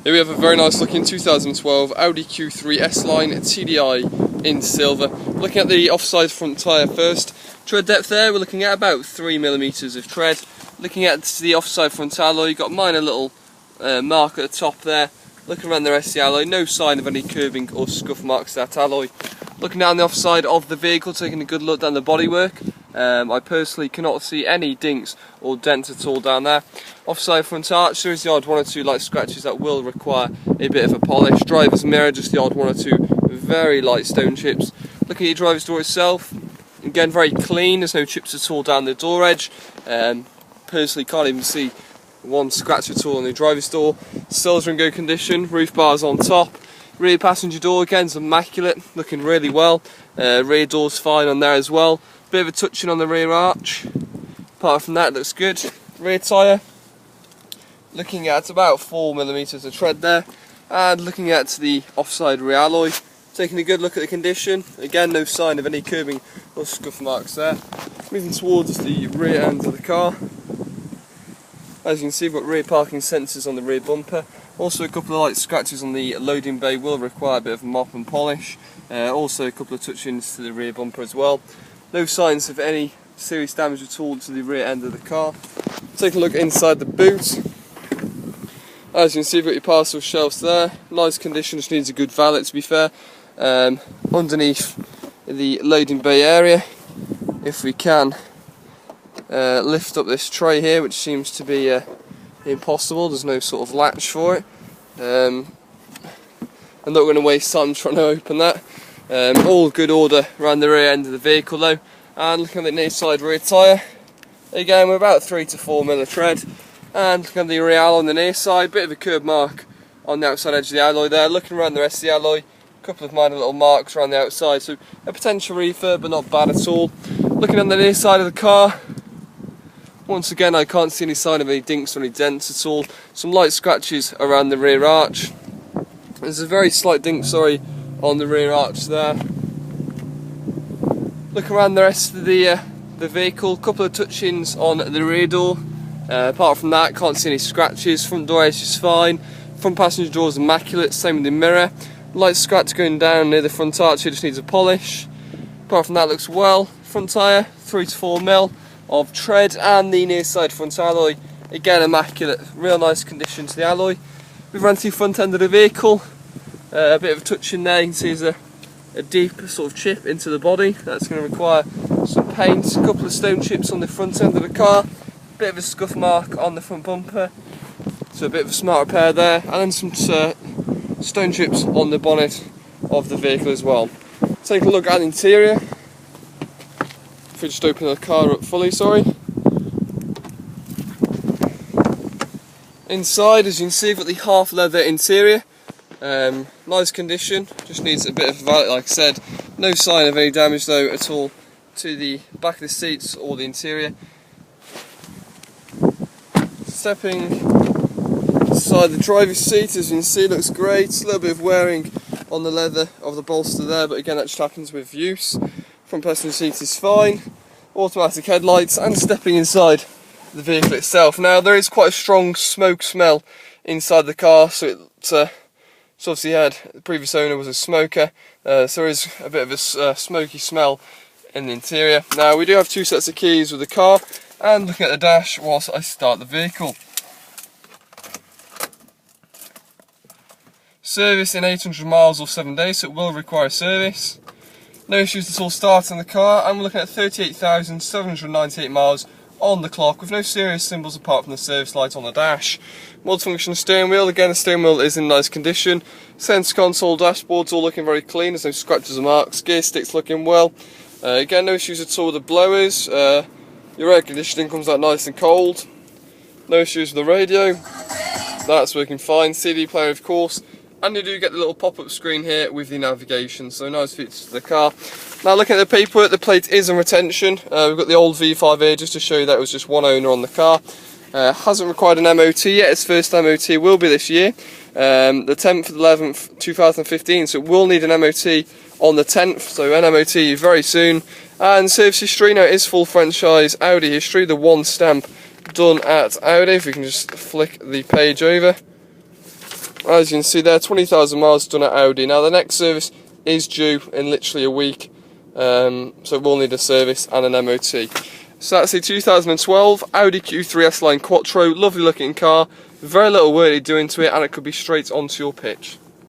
Here we have a very nice looking 2012 Audi Q3 S-Line TDI in silver. Looking at the offside front tyre first. Tread depth there, we're looking at about 3mm of tread. Looking at the offside front alloy, you've got minor little mark at the top there. Looking around the rest of the alloy, no sign of any curving or scuff marks to that alloy. Looking down the offside of the vehicle, taking a good look down the bodywork. I personally cannot see any dinks or dents at all down there. Offside front arch, there is the odd one or two light scratches that will require a bit of a polish. Driver's mirror, just the odd one or two very light stone chips. Looking at your driver's door itself, again very clean, there's no chips at all down the door edge. Personally can't even see one scratch at all on the driver's door. Sills are in good condition, roof bars on top. Rear passenger door again is immaculate, looking really well. Rear door's fine on there as well. Bit of a touching on the rear arch. Apart from that, it looks good. Rear tyre, looking at about 4mm of tread there. And looking at the offside rear alloy, taking a good look at the condition. Again, no sign of any curving or scuff marks there. Moving towards the rear end of the car. As you can see, we've got rear parking sensors on the rear bumper. Also a couple of light scratches on the loading bay will require a bit of mop and polish. Also a couple of touch-ins to the rear bumper as well. No signs of any serious damage at all to the rear end of the car. Take a look inside the boot. As you can see, you've got your parcel shelves there. Nice condition, just needs a good valet to be fair. Underneath the loading bay area, if we can lift up this tray here, which seems to be impossible, there's no sort of latch for it. I'm not going to waste time trying to open that. All good order around the rear end of the vehicle though. And looking at the near side rear tyre, again we're about 3 to 4mm of tread. And looking at the rear alloy on the near side, bit of a curb mark on the outside edge of the alloy there. Looking around the rest of the alloy, a couple of minor little marks around the outside, so a potential refurb but not bad at all. Looking on the near side of the car, once again I can't see any sign of any dinks or any dents at all. Some light scratches around the rear arch. There's a very slight dink, on the rear arch there. Look around the rest of the vehicle, couple of touch-ins on the rear door. Apart from that, can't see any scratches. Front door edge is fine. Front passenger door is immaculate, same with the mirror. Light scratch going down near the front arch here, just needs a polish. Apart from that, looks well. Front tyre, 3 to 4mm of tread, and the near side front alloy, again immaculate, real nice condition to the alloy. We've run through the front end of the vehicle, a bit of a touch in there. You can see there's a deep sort of chip into the body, that's going to require some paint. A couple of stone chips on the front end of the car, bit of a scuff mark on the front bumper, so a bit of a smart repair there, and then some stone chips on the bonnet of the vehicle as well. Take a look at the interior. If we just open the car up fully, Inside, as you can see, we've got the half leather interior. Nice condition, just needs a bit of valet, like I said. No sign of any damage though at all to the back of the seats or the interior. Stepping inside the driver's seat, as you can see, looks great. A little bit of wearing on the leather of the bolster there, but again that just happens with use. Front passenger seat is fine. Automatic headlights, and stepping inside the vehicle itself. Now there is quite a strong smoke smell inside the car, so it's obviously the previous owner was a smoker, so there is a bit of a smoky smell in the interior. Now we do have 2 sets of keys with the car, and looking at the dash whilst I start the vehicle. Service in 800 miles or 7 days, so it will require service. No issues at all starting the car, and we're looking at 38,798 miles on the clock with no serious symbols apart from the service light on the dash. Multifunction steering wheel, again the steering wheel is in nice condition. Centre console, dashboard's all looking very clean, there's no scratches or marks. Gear stick's looking well. Again, no issues at all with the blowers. Your air conditioning comes out nice and cold. No issues with the radio, that's working fine. CD player of course. And you do get the little pop-up screen here with the navigation, so nice features to the car. Now looking at the paperwork, the plate is in retention. We've got the old V5 here just to show you that it was just one owner on the car. Hasn't required an MOT yet, its first MOT will be this year. The 10th of the 11th, 2015, so it will need an MOT on the 10th, so an MOT very soon. And service history, now it is full franchise Audi history, the one stamp done at Audi. If we can just flick the page over. As you can see there, 20,000 miles done at Audi. Now the next service is due in literally a week, so we'll need a service and an MOT. So that's the 2012 Audi Q3 S-Line Quattro. Lovely looking car, very little work to do into it, and it could be straight onto your pitch.